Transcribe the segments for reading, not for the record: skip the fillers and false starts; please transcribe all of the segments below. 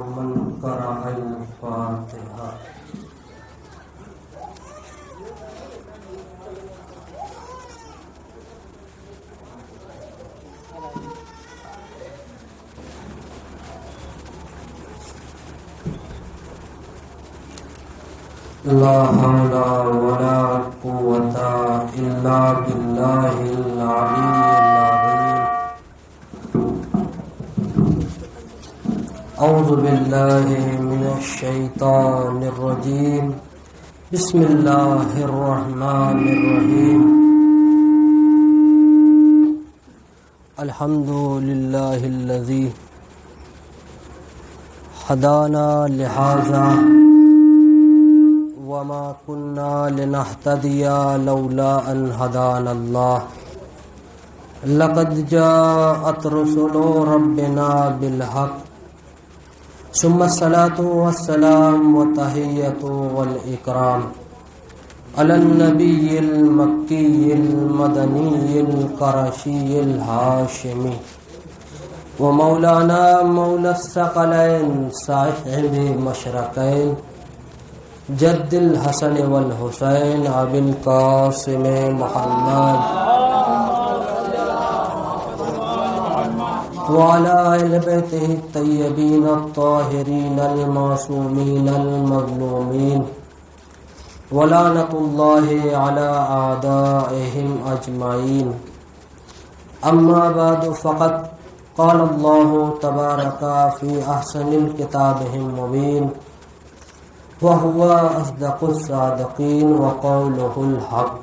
من قرأ الفاتحة. لا حول ولا قوة إلا بالله العلي العظيم. أعوذ بالله من الشيطان الرجيم. بسم الله الرحمن الرحيم. الحمد لله الذي هدانا لهذا وما كنا لنهتدي لولا أن هدانا الله. لقد جاءت رسل ربنا بالحق ثم الصلاة والسلام والتحية والإكرام على النبي المكي المدني القرشي الهاشمي ومولانا مولى الثقلين صاحب مشرقين جد الحسن والحسين أبي القاسم محمد وعلى أهل بيته الطيبين الطاهرين المعصومين المظلومين ولعنة الله على أعدائهم أجمعين. أما بعد فقد قال الله تبارك في أحسن الكتاب المبين وهو أصدق الصادقين وقوله الحق.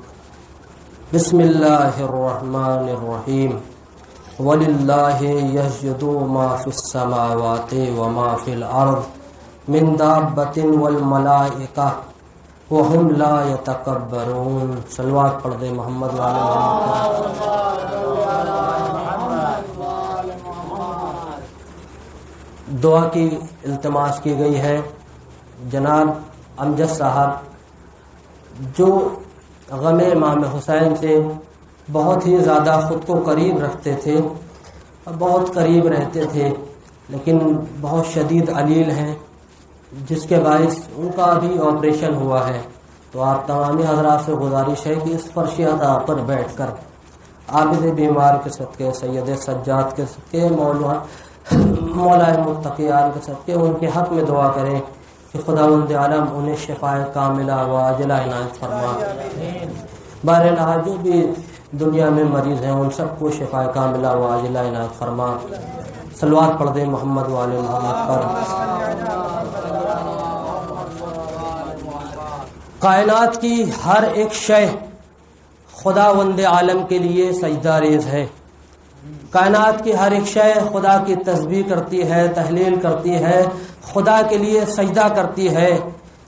بسم الله الرحمن الرحيم. وَلِلَّهِ يَسْجُدُ مَا فِي السَّمَاوَاتِ وَمَا فِي الْأَرْضِ مِنْ دَابَّةٍ وَالْمَلَائِكَةُ وَهُمْ لَا يَتَكَبَّرُونَ. صلوات پڑھ دیں محمد والے محمد. دعا کی التماس کی گئی ہے. جناب امجد صاحب جو غم امام حسین سے بہت ہی زیادہ خود کو قریب رکھتے تھے اور بہت قریب رہتے تھے، لیکن بہت شدید علیل ہیں، جس کے باعث ان کا بھی آپریشن ہوا ہے. تو آپ تمامی حضرات سے گزارش ہے کہ اس فرش عطا پر بیٹھ کر عابد بیمار کے صدقے، سید سجاد کے صدقے، مولا متقیان کے صدقے ان کے حق میں دعا کریں کہ خداوند عالم انہیں شفاء کاملہ و عاجلہ عنایت فرما. بہرحال جو بھی دنیا میں مریض ہیں ان سب کو شفاء کاملہ و عاجلہ عنایت فرما. صلوات پڑھ دیں محمد والے محمد پر. کائنات کی ہر ایک شے خداوند عالم کے لیے سجدہ ریز ہے. کائنات کی ہر ایک شے خدا کی تسبیح کرتی ہے، تحلیل کرتی ہے، خدا کے لیے سجدہ کرتی ہے.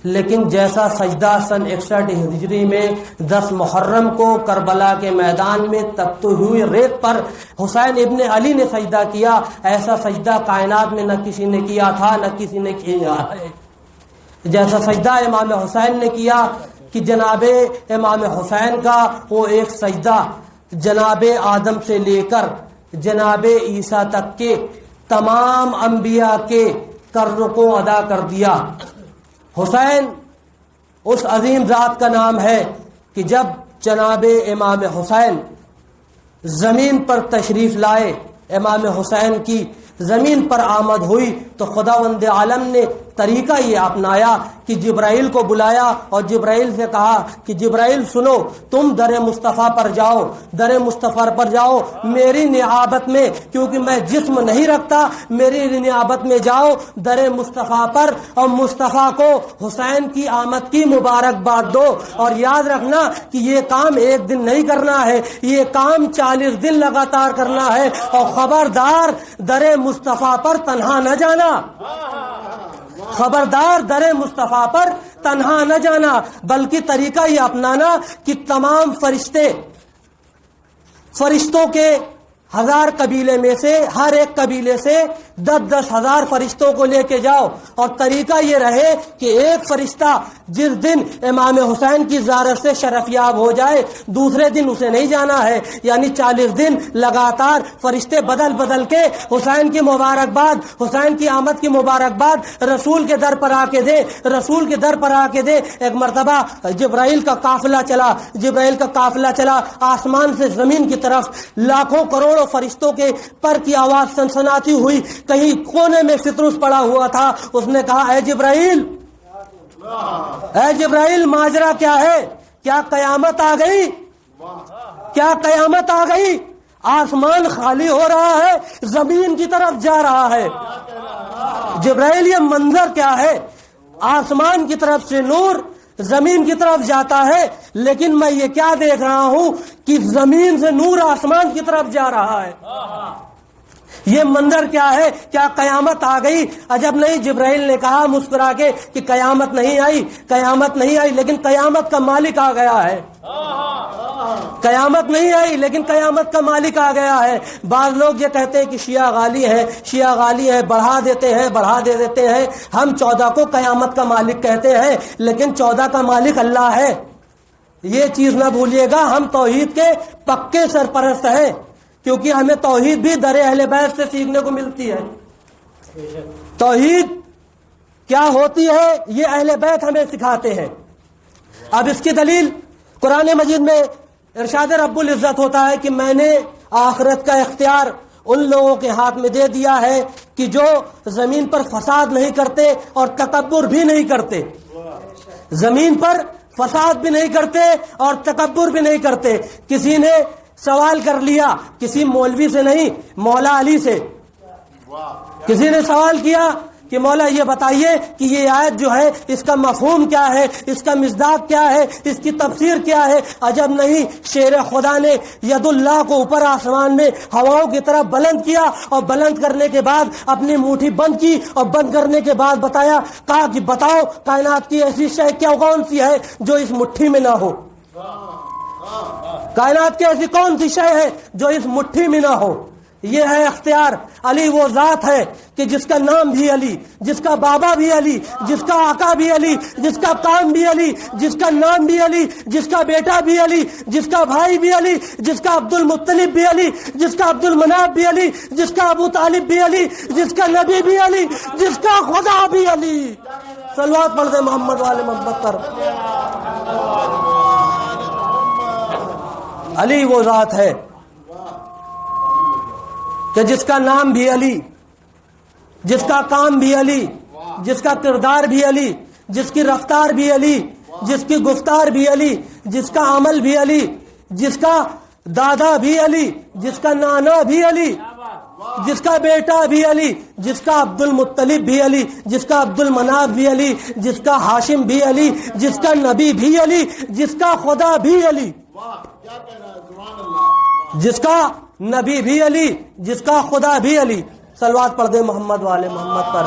لیکن جیسا سجدہ سن 61 ہجری میں 10 محرم کو کربلا کے میدان میں تپتی ہوئی ریت پر حسین ابن علی نے سجدہ کیا، ایسا سجدہ کائنات میں نہ کسی نے کیا تھا نہ کسی نے کیا ہے. جیسا سجدہ امام حسین نے کیا کہ جناب امام حسین کا وہ ایک سجدہ جناب آدم سے لے کر جناب عیسیٰ تک کے تمام انبیاء کے قرض کو ادا کر دیا. حسین اس عظیم ذات کا نام ہے کہ جب جناب امام حسین زمین پر تشریف لائے، امام حسین کی زمین پر آمد ہوئی تو خداوند عالم نے طریقہ یہ اپنایا کہ جبرائیل کو بلایا اور جبرائیل سے کہا کہ جبرائیل سنو، تم در مصطفیٰ پر جاؤ، در مصطفیٰ پر جاؤ میری نیابت میں، کیونکہ میں جسم نہیں رکھتا، میری نیابت میں جاؤ در مصطفیٰ پر اور مصطفیٰ کو حسین کی آمد کی مبارکباد دو. اور یاد رکھنا کہ یہ کام ایک دن نہیں کرنا ہے، یہ کام 40 دن لگاتار کرنا ہے. اور خبردار در مصطفیٰ پر تنہا نہ جانا، خبردار در مصطفیٰ پر تنہا نہ جانا، بلکہ طریقہ یہ اپنانا کہ تمام فرشتوں کے 1000 قبیلے میں سے ہر ایک قبیلے سے 10-10 ہزار فرشتوں کو لے کے جاؤ، اور طریقہ یہ رہے کہ ایک فرشتہ جس دن امام حسین کی زیارت سے شرفیاب ہو جائے دوسرے دن اسے نہیں جانا ہے، یعنی 40 دن لگاتار فرشتے بدل بدل کے حسین کی مبارکباد، حسین کی آمد کی مبارکباد رسول کے در پر آ کے دے، رسول کے در پر آ کے دے۔ ایک مرتبہ جبرائیل کا قافلہ چلا، جبرائیل کا قافلہ چلا آسمان سے زمین کی طرف، لاکھوں کروڑوں فرشتوں کے پر کی آواز سنسناتی ہوئی، کہیں کونے میں سترس پڑا ہوا تھا، اس نے کہا اے جبرائیل، اے جبرائیل، ماجرا کیا ہے؟ کیا قیامت آ گئی؟ کیا قیامت آ گئی؟ آسمان خالی ہو رہا ہے، زمین کی طرف جا رہا ہے۔ جبرائیل، یہ منظر کیا ہے؟ آسمان کی طرف سے نور زمین کی طرف جاتا ہے، لیکن میں یہ کیا دیکھ رہا ہوں کہ زمین سے نور آسمان کی طرف جا رہا ہے۔ یہ منظر کیا ہے؟ کیا قیامت آ گئی؟ عجب نہیں، جبرائیل نے کہا مسکرا کے کہ قیامت نہیں آئی، قیامت نہیں آئی، لیکن قیامت کا مالک آ گیا ہے۔ قیامت نہیں آئی لیکن قیامت کا مالک آ گیا ہے۔ بعض لوگ یہ کہتے ہیں کہ شیعہ غالی ہے، شیعہ غالی ہے، بڑھا دیتے ہیں، بڑھا دے دیتے ہیں۔ ہم 14 کو قیامت کا مالک کہتے ہیں، لیکن 14 کا مالک اللہ ہے، یہ چیز نہ بھولیے گا۔ ہم توحید کے پکے سرپرست ہیں، کیونکہ ہمیں توحید بھی در اہل بیت سے سیکھنے کو ملتی ہے۔ توحید کیا ہوتی ہے یہ اہل بیت ہمیں سکھاتے ہیں۔ اب اس کی دلیل قرآن مجید میں ارشاد رب العزت ہوتا ہے کہ میں نے آخرت کا اختیار ان لوگوں کے ہاتھ میں دے دیا ہے کہ جو زمین پر فساد نہیں کرتے اور تکبر بھی نہیں کرتے، زمین پر فساد بھی نہیں کرتے اور تکبر بھی نہیں کرتے۔ کسی نے سوال کر لیا، کسی مولوی سے نہیں، مولا علی سے، کسی نے سوال کیا کہ مولا یہ بتائیے کہ یہ آیت جو ہے اس کا مفہوم کیا ہے، اس کا مصداق کیا ہے، اس کی تفسیر کیا ہے؟ عجب نہیں، شیر خدا نے ید اللہ کو اوپر آسمان میں ہواؤں کی طرف بلند کیا، اور بلند کرنے کے بعد اپنی مٹھی بند کی، اور بند کرنے کے بعد بتایا، کہا کہ بتاؤ کائنات کی ایسی شے کیا کون سی ہے جو اس مٹھی میں نہ ہو؟ کائنات کی ایسی کون سی شے ہے جو اس مٹھی میں نہ ہو؟ یہ ہے اختیار۔ علی وہ ذات ہے کہ جس کا نام بھی علی، جس کا بابا بھی علی، جس کا آقا بھی علی، جس کا کام بھی علی، جس کا نام بھی علی، جس کا بیٹا بھی علی، جس کا بھائی بھی علی، جس کا عبد المطلب بھی علی، جس کا عبد المناف بھی علی، جس کا ابو طالب بھی علی، جس کا نبی بھی علی، جس کا خدا بھی علی۔ صلوات پڑھ دے محمد والے محمد پر۔ علی وہ ذات ہے کہ جس کا نام بھی علی، جس کا کام بھی علی، جس کا کردار بھی علی، جس کی رفتار بھی علی، جس کی گفتار بھی علی، جس کا عمل بھی علی، جس کا دادا بھی علی، جس کا نانا بھی علی، جس کا بیٹا بھی علی، جس کا عبد المطلب بھی علی، جس کا عبد المناف بھی علی، جس کا ہاشم بھی علی، جس کا نبی بھی علی، جس کا خدا بھی علی، جس کا نبی بھی علی، جس کا خدا بھی علی۔ صلوات پڑھ دے محمد والے محمد پر۔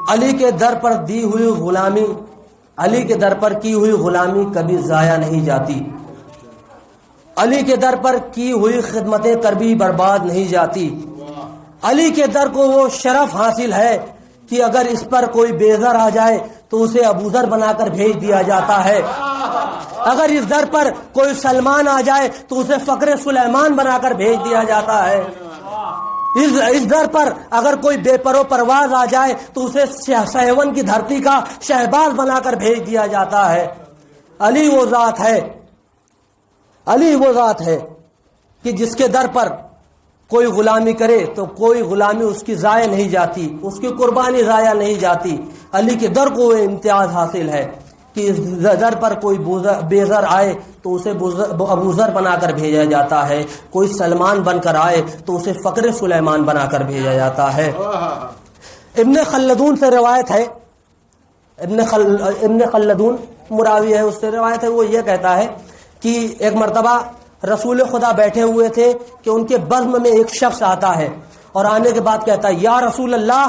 علی کے در پر دی ہوئی غلامی، علی کے در پر کی ہوئی غلامی کبھی ضائع نہیں جاتی، علی کے در پر کی ہوئی خدمتیں کبھی برباد نہیں جاتی۔ علی کے در کو وہ شرف حاصل ہے کہ اگر اس پر کوئی بے زر آ جائے تو اسے ابو ذر بنا کر بھیج دیا جاتا ہے، اگر اس در پر کوئی سلمان آ جائے تو اسے فقر سلیمان بنا کر بھیج دیا جاتا ہے، اس در پر اگر کوئی بے پرو پرواز آ جائے تو اسے سہون کی دھرتی کا شہباز بنا کر بھیج دیا جاتا ہے۔ علی وہ ذات ہے، علی وہ ذات ہے کہ جس کے در پر کوئی غلامی کرے تو کوئی غلامی اس کی ضائع نہیں جاتی، اس کی قربانی ضائع نہیں جاتی۔ علی کے در کو وہ امتیاز حاصل ہے کہ اس در پر کوئی بے زر آئے تو اسے ابو ذر بنا کر بھیجا جاتا ہے، کوئی سلمان بن کر آئے تو اسے فقر سلیمان بنا کر بھیجا جاتا ہے۔ ابن خلدون سے روایت ہے، ابن خلدون مراوی ہے، اس سے روایت ہے، وہ یہ کہتا ہے کہ ایک مرتبہ رسول خدا بیٹھے ہوئے تھے کہ ان کے بزم میں ایک شخص آتا ہے اور آنے کے بعد کہتا ہے یا رسول اللہ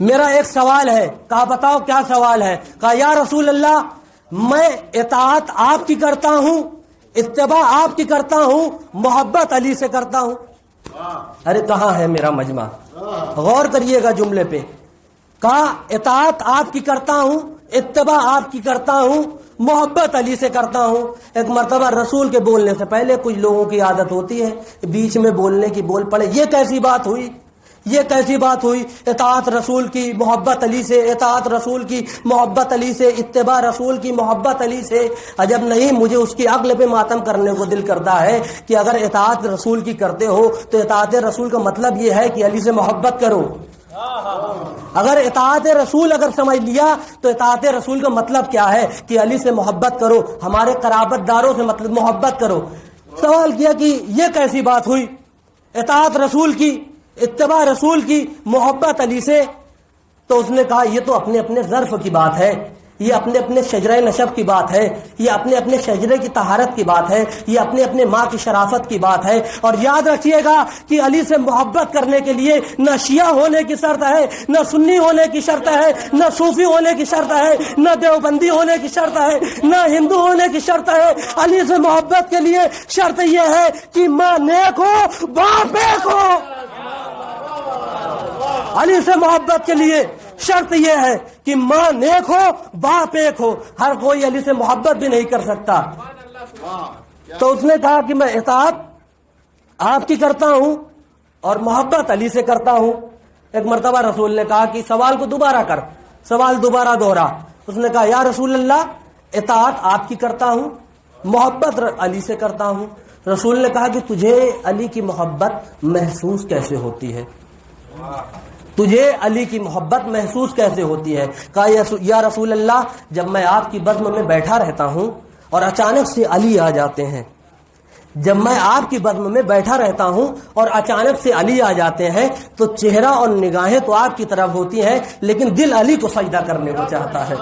میرا ایک سوال ہے. کہا بتاؤ کیا سوال ہے؟ کہا یا رسول اللہ میں اطاعت آپ کی کرتا ہوں, اتباع آپ کی کرتا ہوں, محبت علی سے کرتا ہوں. ارے کہاں ہے میرا مجمع؟ غور کریے گا جملے پہ. کہا اطاعت آپ کی کرتا ہوں, اتباع آپ کی کرتا ہوں, محبت علی سے کرتا ہوں. ایک مرتبہ رسول کے بولنے سے پہلے کچھ لوگوں کی عادت ہوتی ہے بیچ میں بولنے کی بول پڑے. یہ کیسی بات ہوئی, یہ کیسی بات ہوئی؟ اطاعت رسول کی محبت علی سے, اطاعت رسول کی محبت علی سے, اتباع رسول کی محبت علی سے. عجب نہیں, مجھے اس کی عقل پہ ماتم کرنے کو دل کرتا ہے کہ اگر اطاعت رسول کی کرتے ہو تو اطاعت رسول کا مطلب یہ ہے کہ علی سے محبت کرو. اگر اطاعت رسول اگر سمجھ لیا تو اطاعت رسول کا مطلب کیا ہے کہ علی سے محبت کرو, ہمارے قرابت داروں سے مطلب محبت کرو. سوال کیا کہ یہ کیسی بات ہوئی؟ اطاعت رسول کی, اتباع رسول کی, محبت علی سے. تو اس نے کہا یہ تو اپنے اپنے ظرف کی بات ہے, یہ اپنے اپنے شجرہ نشب کی بات ہے, یہ اپنے اپنے شجرے کی طہارت کی بات ہے, یہ اپنے اپنے ماں کی شرافت کی بات ہے. اور یاد رکھیے گا کہ علی سے محبت کرنے کے لیے نہ شیعہ ہونے کی شرط ہے, نہ سنی ہونے کی شرط ہے, نہ صوفی ہونے کی شرط ہے, نہ دیوبندی ہونے کی شرط ہے, نہ ہندو ہونے کی شرط ہے. علی سے محبت کے لیے شرط یہ ہے کہ ماں نیک ہو, باپ ایک ہو. علی سے محبت کے لیے شرط یہ ہے کہ ماں نیک ہو, باپ ایک ہو. ہر کوئی علی سے محبت بھی نہیں کر سکتا. تو اس نے کہا کہ میں اطاعت آپ کی کرتا ہوں اور محبت علی سے کرتا ہوں. ایک مرتبہ رسول نے کہا کہ سوال کو دوبارہ کر. سوال دوبارہ دوہرا. اس نے کہا یا رسول اللہ اطاعت آپ کی کرتا ہوں, محبت علی سے کرتا ہوں. رسول نے کہا کہ تجھے علی کی محبت محسوس کیسے ہوتی ہے؟ تجھے علی کی محبت محسوس کیسے ہوتی ہے؟ کہا یا رسول اللہ جب میں آپ کی بزم میں بیٹھا رہتا ہوں اور اچانک سے علی آ جاتے ہیں, جب میں آپ کی بزم میں بیٹھا رہتا ہوں اور اچانک سے علی آ جاتے ہیں تو چہرہ اور نگاہیں تو آپ کی طرف ہوتی ہیں لیکن دل علی کو سجدہ کرنے کو چاہتا ہے.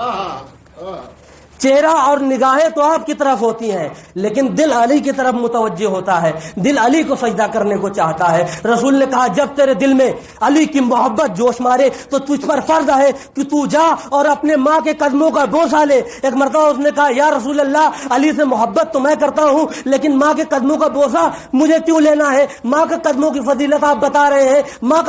چہرہ اور نگاہیں تو آپ کی طرف ہوتی ہیں لیکن دل علی کی طرف متوجہ ہوتا ہے, دل علی کو سجدہ کرنے کو چاہتا ہے. رسول نے کہا جب تیرے دل میں علی کی محبت جوش مارے تو تجھ پر فرض ہے کہ تو جا اور اپنے ماں کے قدموں کا بوسہ لے. ایک مرتبہ اس نے کہا یا رسول اللہ علی سے محبت تو میں کرتا ہوں لیکن ماں کے قدموں کا بوسہ مجھے کیوں لینا ہے؟ ماں کے قدموں کی فضیلت آپ بتا رہے ہیں, ماں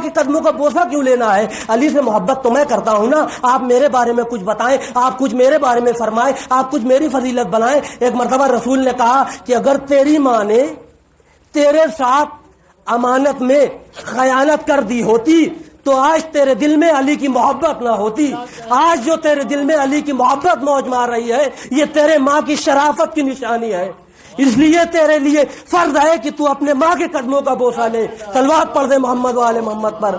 کے قدموں کا بوسہ کیوں لینا ہے؟ علی سے محبت تو میں کرتا ہوں نا, آپ میرے بارے میں کچھ بتائیں, آپ کچھ میرے بارے میں فرمائے, آپ کچھ میری فضیلت بنائیں. ایک مرتبہ رسول نے کہا کہ اگر تیری ماں نے تیرے ساتھ امانت میں خیانت کر دی ہوتی تو آج تیرے دل میں علی کی محبت نہ ہوتی. آج جو تیرے دل میں علی کی محبت موج مار رہی ہے یہ تیرے ماں کی شرافت کی نشانی ہے. اس لیے تیرے لیے فرض ہے کہ تو اپنے ماں کے قدموں کا بوسہ لے. صلوات پڑھ دے محمد و آل محمد پر.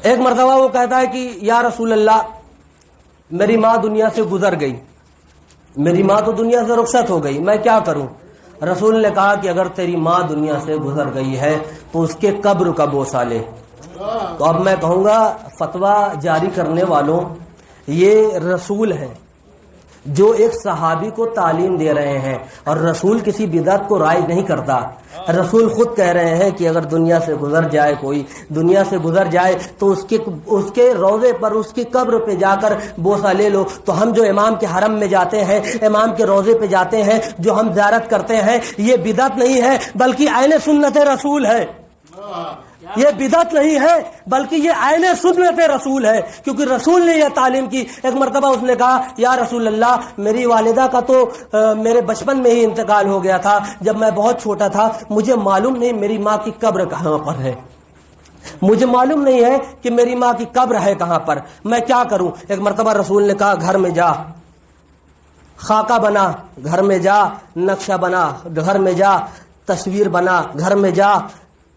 ایک مرتبہ وہ کہتا ہے کہ یا رسول اللہ میری ماں دنیا سے گزر گئی, میری ماں تو دنیا سے رخصت ہو گئی, میں کیا کروں؟ رسول نے کہا کہ اگر تیری ماں دنیا سے گزر گئی ہے تو اس کے قبر کا بوسہ لے. تو اب میں کہوں گا فتویٰ جاری کرنے والوں, یہ رسول ہیں جو ایک صحابی کو تعلیم دے رہے ہیں اور رسول کسی بدعت کو رائج نہیں کرتا. رسول خود کہہ رہے ہیں کہ اگر دنیا سے گزر جائے, کوئی دنیا سے گزر جائے تو اس کے روضے پر, اس کی قبر پہ جا کر بوسہ لے لو. تو ہم جو امام کے حرم میں جاتے ہیں, امام کے روضے پہ جاتے ہیں, جو ہم زیارت کرتے ہیں, یہ بدعت نہیں ہے بلکہ عین سنت رسول ہے. یہ بدعت نہیں ہے بلکہ یہ عین سنت رسول ہے کیونکہ رسول نے یہ تعلیم کی. ایک مرتبہ اس نے کہا یا رسول اللہ میری والدہ کا تو میرے بچپن میں ہی انتقال ہو گیا تھا, جب میں بہت چھوٹا تھا, مجھے معلوم نہیں میری ماں کی قبر کہاں پر ہے, مجھے معلوم نہیں ہے کہ میری ماں کی قبر ہے کہاں پر, میں کیا کروں؟ ایک مرتبہ رسول نے کہا گھر میں جا, خاکہ بنا, گھر میں جا, نقشہ بنا, گھر میں جا, تصویر بنا, گھر میں جا,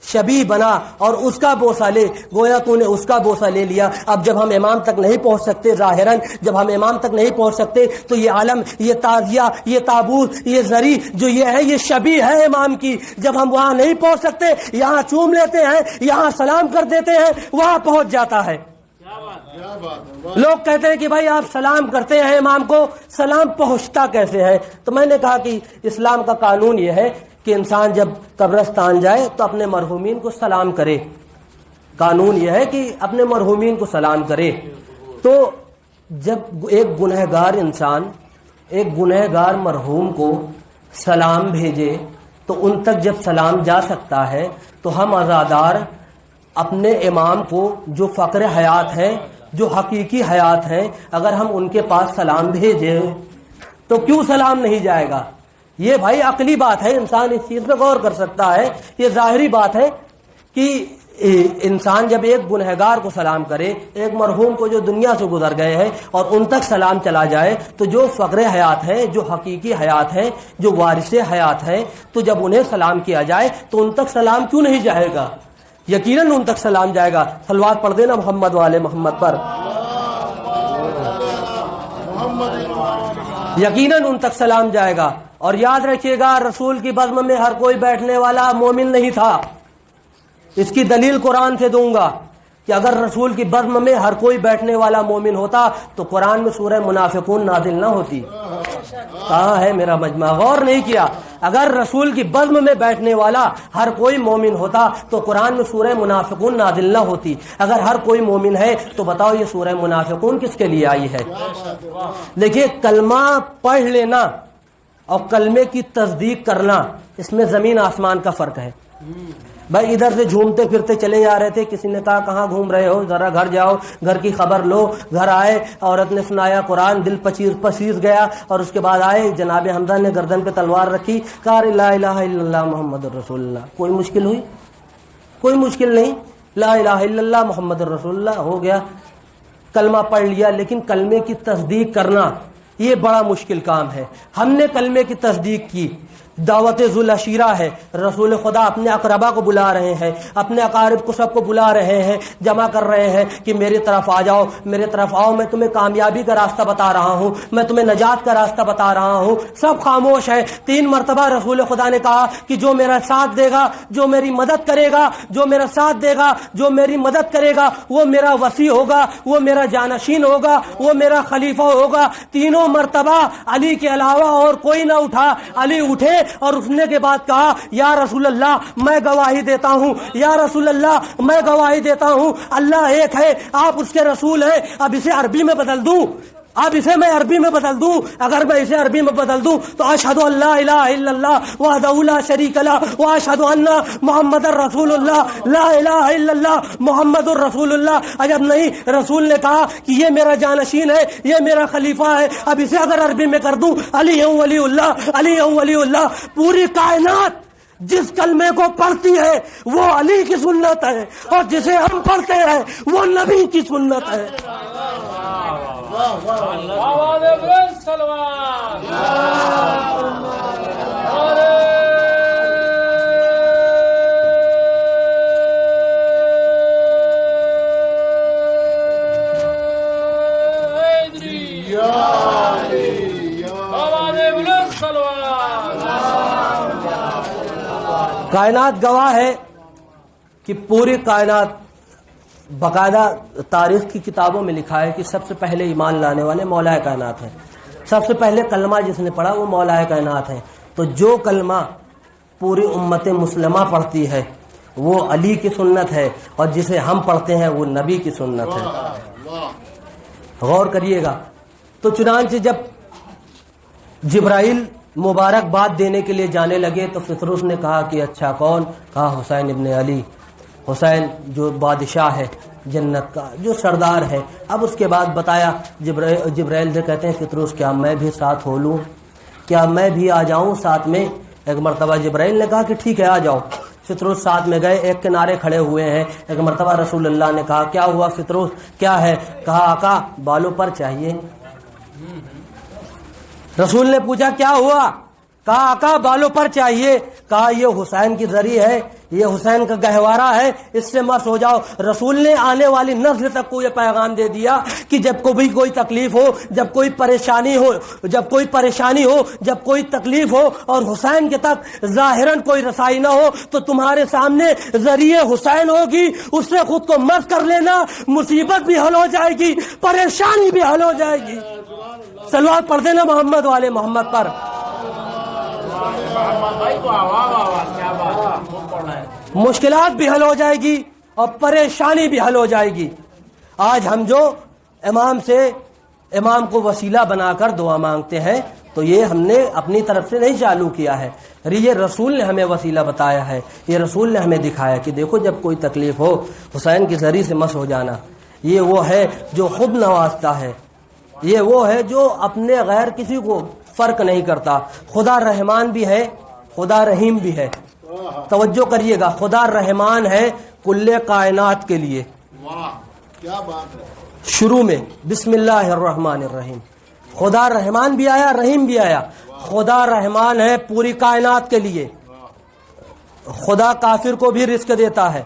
شبیہ بنا اور اس کا بوسہ لے، گویا تو نے اس کا بوسہ لے لیا۔ اب جب ہم امام تک نہیں پہنچ سکتے، ظاہراً جب ہم امام تک نہیں پہنچ سکتے تو یہ عالم، یہ تعزیہ، یہ تابوت، یہ زری جو یہ ہے، یہ شبیہ ہے امام کی۔ جب ہم وہاں نہیں پہنچ سکتے، یہاں چوم لیتے ہیں، یہاں سلام کر دیتے ہیں، وہاں پہنچ جاتا ہے۔ لوگ کہتے ہیں کہ بھائی آپ سلام کرتے ہیں امام کو، سلام پہنچتا کیسے ہے؟ تو میں نے کہا کہ اسلام کا قانون یہ ہے کہ انسان جب قبرستان جائے تو اپنے مرحومین کو سلام کرے۔ قانون یہ ہے کہ اپنے مرحومین کو سلام کرے۔ تو جب ایک گنہگار انسان ایک گنہگار مرحوم کو سلام بھیجے تو ان تک جب سلام جا سکتا ہے تو ہم عزادار اپنے امام کو جو فقر حیات ہے، جو حقیقی حیات ہے، اگر ہم ان کے پاس سلام بھیجیں تو کیوں سلام نہیں جائے گا؟ یہ بھائی عقلی بات ہے، انسان اس چیز پہ غور کر سکتا ہے۔ یہ ظاہری بات ہے کہ انسان جب ایک گنہگار کو سلام کرے، ایک مرحوم کو جو دنیا سے گزر گئے ہیں، اور ان تک سلام چلا جائے، تو جو فقر حیات ہے، جو حقیقی حیات ہے، جو وارث حیات ہے، تو جب انہیں سلام کیا جائے تو ان تک سلام کیوں نہیں جائے گا؟ یقیناً ان تک سلام جائے گا۔ صلوات پڑھ دینا محمد والے محمد پر۔ یقیناً ان تک سلام جائے گا۔ اور یاد رکھیے گا، رسول کی بزم میں ہر کوئی بیٹھنے والا مومن نہیں تھا۔ اس کی دلیل قرآن سے دوں گا کہ اگر رسول کی بزم میں ہر کوئی بیٹھنے والا مومن ہوتا تو قرآن میں سورہ منافقون نازل نہ ہوتی۔ کہاں ہے میرا مجمع؟ غور نہیں کیا۔ اگر رسول کی بزم میں بیٹھنے والا ہر کوئی مومن ہوتا تو قرآن میں سورہ منافقون نازل نہ ہوتی۔ اگر ہر کوئی مومن ہے تو بتاؤ یہ سورہ منافقون کس کے لیے آئی ہے؟ دیکھیے، کلمہ پڑھ لینا اور کلمے کی تصدیق کرنا، اس میں زمین آسمان کا فرق ہے۔ بھائی ادھر سے جھومتے پھرتے چلے جا رہے تھے، کسی نے کہا کہاں گھوم رہے ہو، ذرا گھر جاؤ، گھر کی خبر لو۔ گھر آئے، عورت نے سنایا قرآن، دل پسیز گیا، اور اس کے بعد آئے، جناب حمزہ نے گردن پہ تلوار رکھی، کہا لا الہ الا اللہ محمد الرسول اللہ۔ کوئی مشکل ہوئی؟ کوئی مشکل نہیں، لا الہ الا اللہ محمد الرسول اللہ ہو گیا، کلمہ پڑھ لیا۔ لیکن کلمے کی تصدیق کرنا یہ بڑا مشکل کام ہے۔ ہم نے کلمے کی تصدیق کی، دعوت ذوالعشیرہ ہے، رسول خدا اپنے اقربا کو بلا رہے ہیں، اپنے اقارب کو سب کو بلا رہے ہیں، جمع کر رہے ہیں کہ میری طرف آ جاؤ، میرے طرف آؤ، میں تمہیں کامیابی کا راستہ بتا رہا ہوں، میں تمہیں نجات کا راستہ بتا رہا ہوں۔ سب خاموش ہے۔ 3 مرتبہ رسول خدا نے کہا کہ جو میرا ساتھ دے گا، جو میری مدد کرے گا، جو میرا ساتھ دے گا، جو میری مدد کرے گا، وہ میرا وصی ہوگا، وہ میرا جانشین ہوگا، وہ میرا خلیفہ ہوگا۔ تینوں مرتبہ علی کے علاوہ اور کوئی نہ اٹھا۔ علی اٹھے اور اٹھنے کے بعد کہا یا رسول اللہ میں گواہی دیتا ہوں، یا رسول اللہ میں گواہی دیتا ہوں، اللہ ایک ہے، آپ اس کے رسول ہیں۔ اب اسے عربی میں بدل دوں، اب اسے میں عربی میں بدل دوں، اگر میں اسے عربی میں بدل دوں تو اشہد ان لا الہ الا اللہ وحدہ لا شریک لہ واشہد ان محمد الرسول اللہ، لا الہ الا اللہ محمد الرسول اللہ۔ عجب نہیں، رسول نے کہا کہ یہ میرا جانشین ہے، یہ میرا خلیفہ ہے، اب اسے اگر عربی میں کر دوں علی ولی اللہ، علی ولی اللہ۔ پوری کائنات جس کلمے کو پڑھتی ہے وہ علی کی سنت ہے، اور جسے ہم پڑھتے ہیں وہ نبی کی سنت ہے۔ کائنات گواہ ہے کہ پوری کائنات، باقاعدہ تاریخ کی کتابوں میں لکھا ہے کہ سب سے پہلے ایمان لانے والے مولا کائنات ہیں، سب سے پہلے کلمہ جس نے پڑھا وہ مولا کائنات ہے۔ تو جو کلمہ پوری امت مسلمہ پڑھتی ہے وہ علی کی سنت ہے، اور جسے ہم پڑھتے ہیں وہ نبی کی سنت ہے۔ غور کریے گا۔ تو چنانچہ جب جبرائیل مبارک باد دینے کے لیے جانے لگے تو فطرس نے کہا کہ اچھا کون؟ کہا حسین ابن علی، حسین جو بادشاہ ہے جنت کا، جو سردار ہے۔ اب اس کے بعد بتایا، جبرائیل سے کہتے ہیں فطرس کیا میں بھی ساتھ ہو لوں، کیا میں بھی آ جاؤں ساتھ میں؟ ایک مرتبہ جبرائیل نے کہا کہ ٹھیک ہے آ جاؤ۔ فطرس ساتھ میں گئے، ایک کنارے کھڑے ہوئے ہیں۔ ایک مرتبہ رسول اللہ نے کہا کیا ہوا فطرس، کیا ہے؟ کہا آقا بالوں پر چاہیے۔ رسول نے پوچھا کیا ہوا؟ کہا آقا بالوں پر چاہیے، کہا یہ حسین کی زری ہے، یہ حسین کا گہوارہ ہے، اس سے مس ہو جاؤ۔ رسول نے آنے والی نسل تک کو یہ پیغام دے دیا کہ جب کبھی کوئی تکلیف ہو، جب کوئی پریشانی ہو، جب کوئی تکلیف ہو اور حسین کے تک ظاہراً کوئی رسائی نہ ہو تو تمہارے سامنے ذریعے حسین ہوگی، اس سے خود کو مس کر لینا، مصیبت بھی حل ہو جائے گی، پریشانی بھی حل ہو جائے گی۔ صلوات پڑھ دینا محمد والے محمد پر۔ مشکلات بھی حل ہو جائے گی اور پریشانی بھی حل ہو جائے گی۔ آج ہم جو امام کو وسیلہ بنا کر دعا مانگتے ہیں تو یہ ہم نے اپنی طرف سے نہیں چالو کیا ہے، یہ رسول نے ہمیں وسیلہ بتایا ہے، یہ رسول نے ہمیں دکھایا کہ دیکھو جب کوئی تکلیف ہو حسین کی ذریعے سے مس ہو جانا۔ یہ وہ ہے جو خود نوازتا ہے، یہ وہ ہے جو اپنے غیر کسی کو فرق نہیں کرتا۔ خدا رحمان بھی ہے، خدا رحیم بھی ہے۔ توجہ کریے گا، خدا رحمان ہے کل کائنات کے لیے۔ واہ کیا بات ہے۔ شروع میں بسم اللہ الرحمن الرحیم، خدا رحمان بھی آیا، رحیم بھی آیا۔ خدا رحمان ہے پوری کائنات کے لیے، خدا کافر کو بھی رزق دیتا ہے،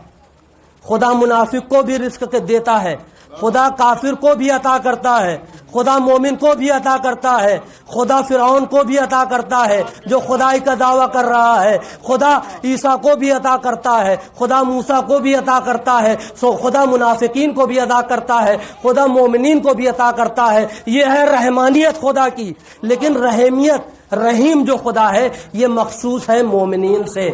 خدا منافق کو بھی رزق دیتا ہے، خدا کافر کو بھی عطا کرتا ہے، خدا مومن کو بھی عطا کرتا ہے، خدا فرعون کو بھی عطا کرتا ہے جو خدائی کا دعویٰ کر رہا ہے، خدا عیسیٰ کو بھی عطا کرتا ہے، خدا موسیٰ کو بھی عطا کرتا ہے، خدا منافقین کو بھی عطا کرتا ہے، خدا مومنین کو بھی عطا کرتا ہے۔ یہ ہے رحمانیت خدا کی، لیکن رحیمیت رحیم جو خدا ہے یہ مخصوص ہے مومنین سے۔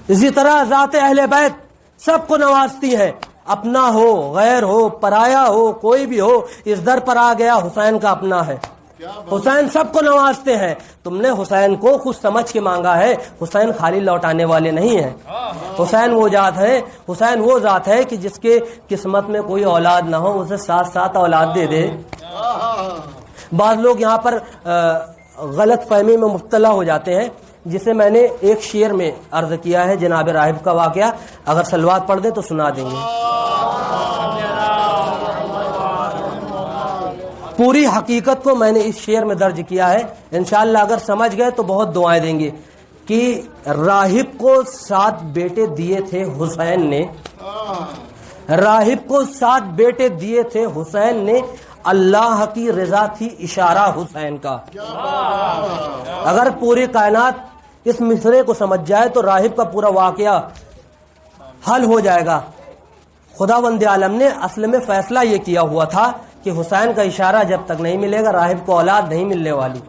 اسی طرح ذات اہل بیت سب کو نوازتی ہے، اپنا ہو غیر ہو پرایا ہو کوئی بھی ہو، اس در پر آ گیا حسین کا اپنا ہے۔ حسین سب کو نوازتے ہیں، تم نے حسین کو خود سمجھ کے مانگا ہے، حسین خالی لوٹانے والے نہیں ہیں۔ حسین وہ ذات ہے کہ جس کے قسمت میں کوئی اولاد نہ ہو اسے 7 اولاد دے دے۔ بعض لوگ یہاں پر غلط فہمی میں مبتلا ہو جاتے ہیں، جسے میں نے ایک شعر میں عرض کیا ہے، جناب راہب کا واقعہ، اگر صلوات پڑھ دیں تو سنا دیں گے۔ پوری حقیقت کو میں نے اس شعر میں درج کیا ہے، انشاءاللہ اگر سمجھ گئے تو بہت دعائیں دیں گے کہ راہب کو 7 بیٹے دیے تھے حسین نے، راہب کو 7 بیٹے دیے تھے حسین نے، اللہ کی رضا تھی اشارہ حسین کا۔ اگر پوری کائنات اس مصرے کو سمجھ جائے تو راہب کا پورا واقعہ حل ہو جائے گا۔ خداوند عالم نے اصل میں فیصلہ یہ کیا ہوا تھا کہ حسین کا اشارہ جب تک نہیں ملے گا راہب کو اولاد نہیں ملنے والی۔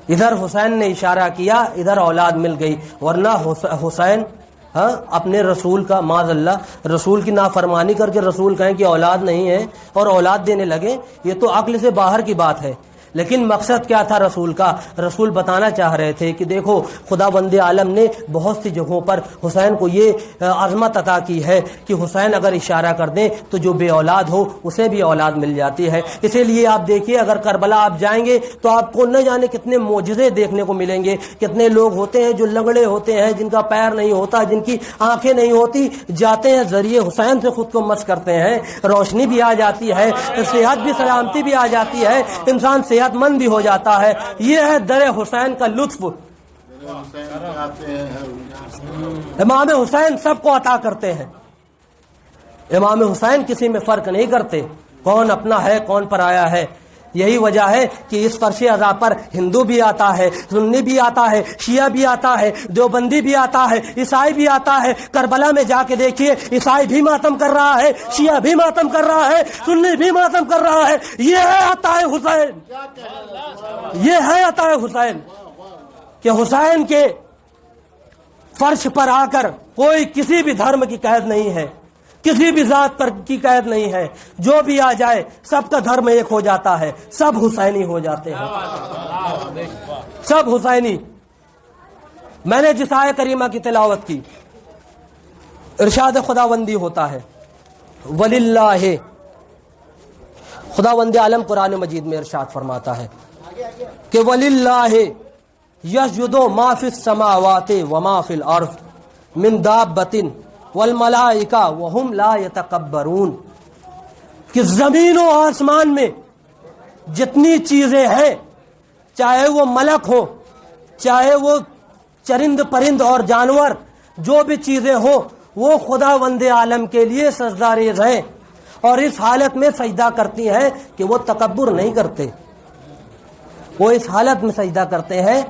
ادھر حسین نے اشارہ کیا، ادھر اولاد مل گئی، ورنہ حسین اپنے رسول کا معاذ اللہ رسول کی نافرمانی کر کے رسول کہیں کہ اولاد نہیں ہے اور اولاد دینے لگے، یہ تو عقل سے باہر کی بات ہے۔ لیکن مقصد کیا تھا رسول کا؟ رسول بتانا چاہ رہے تھے کہ دیکھو خدا بند عالم نے بہت سی جگہوں پر حسین کو یہ عظمت عطا کی ہے کہ حسین اگر اشارہ کر دیں تو جو بے اولاد ہو اسے بھی اولاد مل جاتی ہے۔ اسی لیے آپ دیکھیے اگر کربلا آپ جائیں گے تو آپ کو نہ جانے کتنے معجزے دیکھنے کو ملیں گے، کتنے لوگ ہوتے ہیں جو لنگڑے ہوتے ہیں، جن کا پیر نہیں ہوتا، جن کی آنکھیں نہیں ہوتی، جاتے ہیں ذریعے حسین سے خود کو مس کرتے ہیں، روشنی بھی آ جاتی ہے، صحت بھی سلامتی بھی آ جاتی ہے، انسان صحت مند بھی ہو جاتا ہے۔ یہ ہے در حسین کا لطف۔ امام حسین سب کو عطا کرتے ہیں، امام حسین کسی میں فرق نہیں کرتے، کون اپنا ہے کون پرایا ہے۔ یہی وجہ ہے کہ اس فرش عزا پر ہندو بھی آتا ہے، سنی بھی آتا ہے، شیعہ بھی آتا ہے، دیوبندی بھی آتا ہے، عیسائی بھی آتا ہے۔ کربلا میں جا کے دیکھیے، عیسائی بھی ماتم کر رہا ہے، شیعہ بھی ماتم کر رہا ہے، سنی بھی ماتم کر رہا ہے۔ یہ ہے عطا حسین، یہ ہے عطا حسین کہ حسین کے فرش پر آ کر کوئی کسی بھی دھرم کی قید نہیں ہے، کسی بھی ذات پر کی قید نہیں ہے، جو بھی آ جائے سب کا دھرم ایک ہو جاتا ہے، سب حسینی ہو جاتے ہیں، سب حسینی۔ میں نے جس آیت کریمہ کی تلاوت کی، ارشاد خداوندی ہوتا ہے وللہ، خداوند عالم قرآن مجید میں ارشاد فرماتا ہے کہ وللہ یسجد ما فی السماوات وما فی الارض من دابۃ والملائکہ وہم لا یتکبرون، کہ زمین و آسمان میں جتنی چیزیں ہیں، چاہے وہ ملک ہو چاہے وہ چرند پرند اور جانور جو بھی چیزیں ہوں وہ خداوند عالم کے لیے سجدہ ریز ہیں، اور اس حالت میں سجدہ کرتی ہیں کہ وہ تکبر نہیں کرتے. وہ اس حالت میں سجدہ کرتے ہیں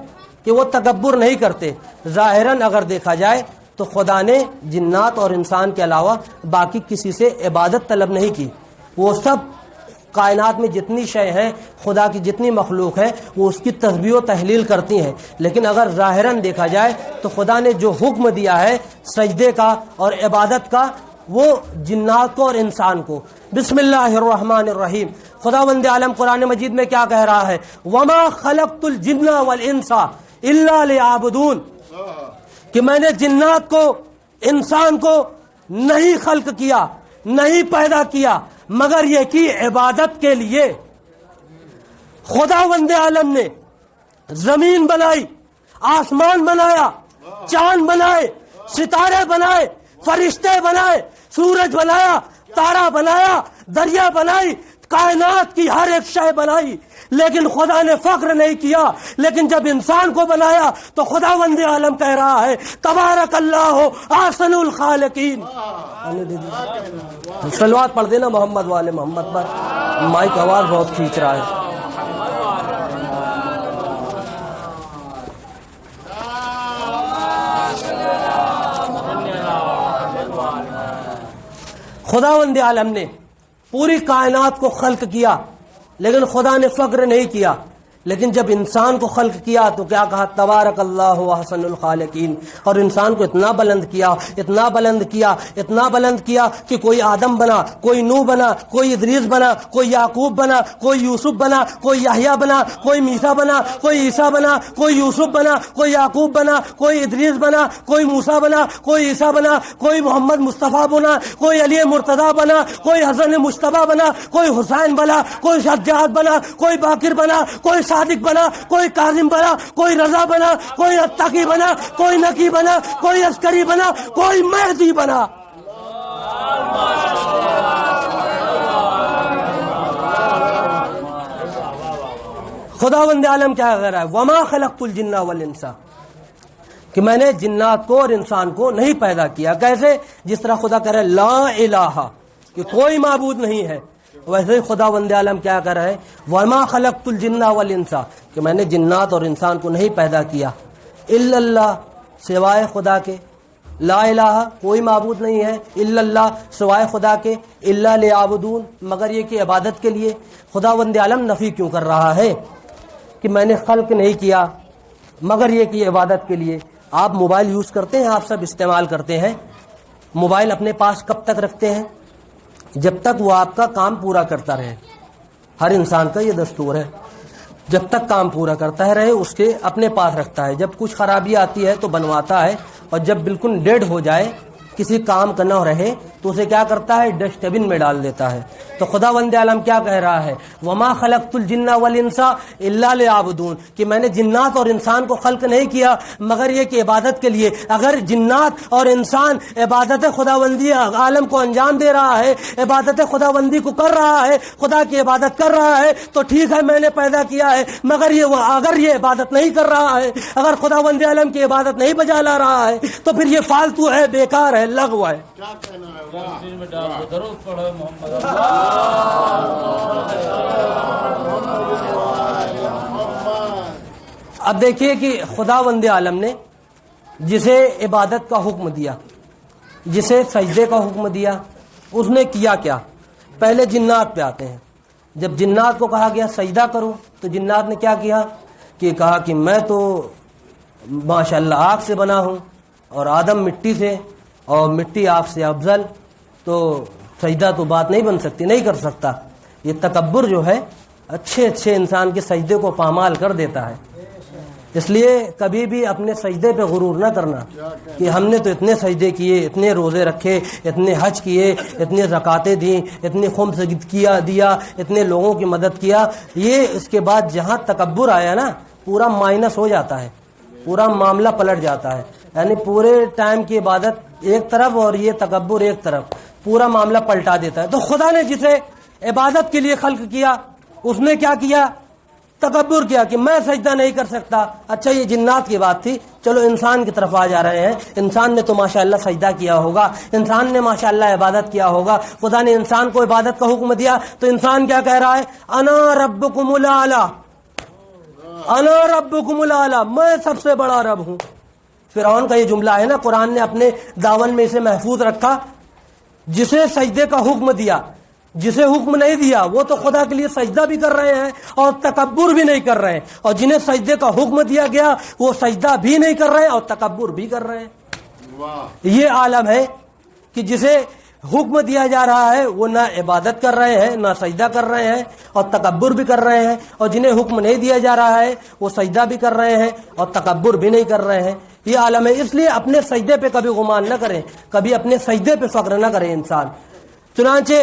کہ وہ تکبر نہیں کرتے. ظاہراً اگر دیکھا جائے تو خدا نے جنات اور انسان کے علاوہ باقی کسی سے عبادت طلب نہیں کی. وہ سب کائنات میں جتنی شے ہیں، خدا کی جتنی مخلوق ہے، وہ اس کی تسبیح و تحلیل کرتی ہیں. لیکن اگر ظاہراً دیکھا جائے تو خدا نے جو حکم دیا ہے سجدے کا اور عبادت کا، وہ جنات کو اور انسان کو. بسم اللہ الرحمن الرحیم. خداوند عالم قرآن مجید میں کیا کہہ رہا ہے؟ وما خلقت الجن والانس الا لیعبدون، کہ میں نے جنات کو انسان کو نہیں خلق کیا، نہیں پیدا کیا مگر یہ کی عبادت کے لیے. خداوند عالم نے زمین بنائی، آسمان بنایا، چاند بنائے، ستارے بنائے، فرشتے بنائے، سورج بنایا، تارا بنایا، دریا بنائی، کائنات کی ہر ایک شے بنائی، لیکن خدا نے فخر نہیں کیا. لیکن جب انسان کو بنایا تو خداوند عالم کہہ رہا ہے تبارک اللہ احسن الخالقین. صلوات پڑھ دینا محمد والے محمد پر. مائک آواز بہت کھینچ رہا ہے. خداوند عالم نے پوری کائنات کو خلق کیا لیکن خدا نے فخر نہیں کیا. لیکن جب انسان کو خلق کیا تو کیا کہا؟ تبارک اللہ احسن الخالقین. اور انسان کو اتنا بلند کیا، اتنا بلند کیا، اتنا بلند کیا کہ کوئی آدم بنا، کوئی نوح بنا، کوئی ادریس بنا، کوئی یعقوب بنا، کوئی یوسف بنا، کوئی یحییٰ بنا، کوئی موسیٰ بنا، کوئی عیسیٰ بنا، کوئی یوسف بنا، کوئی یعقوب بنا، کوئی ادریس بنا، کوئی موسیٰ بنا، کوئی عیسیٰ بنا، کوئی محمد مصطفیٰ بنا، کوئی علی مرتضیٰ بنا، کوئی حسن مجتبیٰ بنا، کوئی حسین بنا، کوئی سجاد بنا، کوئی باقر بنا، کوئی صادق بنا، کوئی کاظم بنا، کوئی رضا بنا، کوئی اتقی بنا، کوئی نقی بنا، کوئی عسکری بنا، کوئی مہدی بنا. خداوند عالم کیا کہہ رہا ہے؟ وما خلقت الجن والانس، کہ میں نے جنات کو اور انسان کو نہیں پیدا کیا. کیسے؟ جس طرح خدا کہہ رہا ہے لا الہ، کہ کوئی معبود نہیں ہے، ویسے ہی خداوند عالم کیا کہہ رہا ہے؟ وما خلقت الجن والانس، کہ میں نے جنات اور انسان کو نہیں پیدا کیا. الا اللہ، سوائے خدا کے. لا الہ، کوئی معبود نہیں ہے. الا اللہ، سوائے خدا کے. الا لیعبدون، مگر یہ کہ عبادت کے لیے. خداوند عالم نفی کیوں کر رہا ہے کہ میں نے خلق نہیں کیا مگر یہ کہ عبادت کے لیے؟ آپ موبائل یوز کرتے ہیں، آپ سب استعمال کرتے ہیں. موبائل اپنے پاس کب تک رکھتے ہیں؟ جب تک وہ آپ کا کام پورا کرتا رہے. ہر انسان کا یہ دستور ہے، جب تک کام پورا کرتا ہے رہے اس کے اپنے پاس رکھتا ہے. جب کچھ خرابی آتی ہے تو بنواتا ہے، اور جب بالکل ڈیڈ ہو جائے، کسی کام کا نہ رہے، تو اسے کیا کرتا ہے؟ ڈسٹ بن میں ڈال دیتا ہے. تو خداوند عالم کیا کہہ رہا ہے؟ وما خلقت الجن والانس الا لیعبدون، کہ میں نے جنات اور انسان کو خلق نہیں کیا مگر یہ کہ عبادت کے لیے. اگر جنات اور انسان عبادت خداوندی عالم کو انجام دے رہا ہے، عبادت خداوندی کو کر رہا ہے، خدا کی عبادت کر رہا ہے، تو ٹھیک ہے، میں نے پیدا کیا ہے. مگر اگر یہ عبادت نہیں کر رہا ہے، اگر خداوند عالم کی عبادت نہیں بجا لا رہا ہے، تو پھر یہ فالتو ہے، بیکار ہے، لغو ہے. کیا کہنا ہے؟ اب دیکھیے کہ خداوند عالم نے جسے عبادت کا حکم دیا، جسے سجدے کا حکم دیا، اس نے کیا کیا؟ پہلے جنات پہ آتے ہیں. جب جنات کو کہا گیا سجدہ کرو تو جنات نے کیا کیا؟ کہ کہا کہ میں تو ماشاءاللہ آگ سے بنا ہوں اور آدم مٹی سے، اور مٹی آگ سے افضل، تو سجدہ تو بات نہیں بن سکتی، نہیں کر سکتا. یہ تکبر جو ہے اچھے اچھے انسان کے سجدے کو پامال کر دیتا ہے. اس لیے کبھی بھی اپنے سجدے پہ غرور نہ کرنا کہ ہم نے تو اتنے سجدے کیے، اتنے روزے رکھے، اتنے حج کیے، اتنے زکاتیں دیں، اتنے خمس دیا، اتنے لوگوں کی مدد کیا. یہ اس کے بعد جہاں تکبر آیا نا، پورا مائنس ہو جاتا ہے، پورا معاملہ پلٹ جاتا ہے. یعنی پورے ٹائم کی عبادت ایک طرف اور یہ تکبر ایک طرف، پورا معاملہ پلٹا دیتا ہے. تو خدا نے جسے عبادت کے لیے خلق کیا، اس نے کیا کیا؟ تکبر کیا کہ میں سجدہ نہیں کر سکتا. اچھا یہ جنات کی بات تھی, چلو انسان کی طرف آ جا رہے ہیں. انسان نے تو ماشاءاللہ سجدہ کیا ہوگا, انسان نے ماشاءاللہ عبادت کیا ہوگا. خدا نے انسان کو عبادت کا حکم دیا تو انسان کیا کہہ رہا ہے؟ انا ربکم الاعلی, انا ربکم الاعلی, میں سب سے بڑا رب ہوں. فرعون کا یہ جملہ ہے نا, قرآن نے اپنے داون میں اسے محفوظ رکھا. جسے سجدے کا حکم دیا, جسے حکم نہیں دیا وہ تو خدا کے لیے سجدہ بھی کر رہے ہیں اور تکبر بھی نہیں کر رہے ہیں, اور جنہیں سجدے کا حکم دیا گیا وہ سجدہ بھی نہیں کر رہے ہیں اور تکبر بھی کر رہے ہیں. یہ عالم ہے کہ جسے حکم دیا جا رہا ہے وہ نہ عبادت کر رہے ہیں, نہ سجدہ کر رہے ہیں اور تکبر بھی کر رہے ہیں, اور جنہیں حکم نہیں دیا جا رہا ہے وہ سجدہ بھی کر رہے ہیں اور تکبر بھی نہیں کر رہے ہیں. یہ عالم ہے. اس لیے اپنے سجدے پہ کبھی گمان نہ کریں, کبھی اپنے سجدے پہ فخر نہ کریں انسان. چنانچہ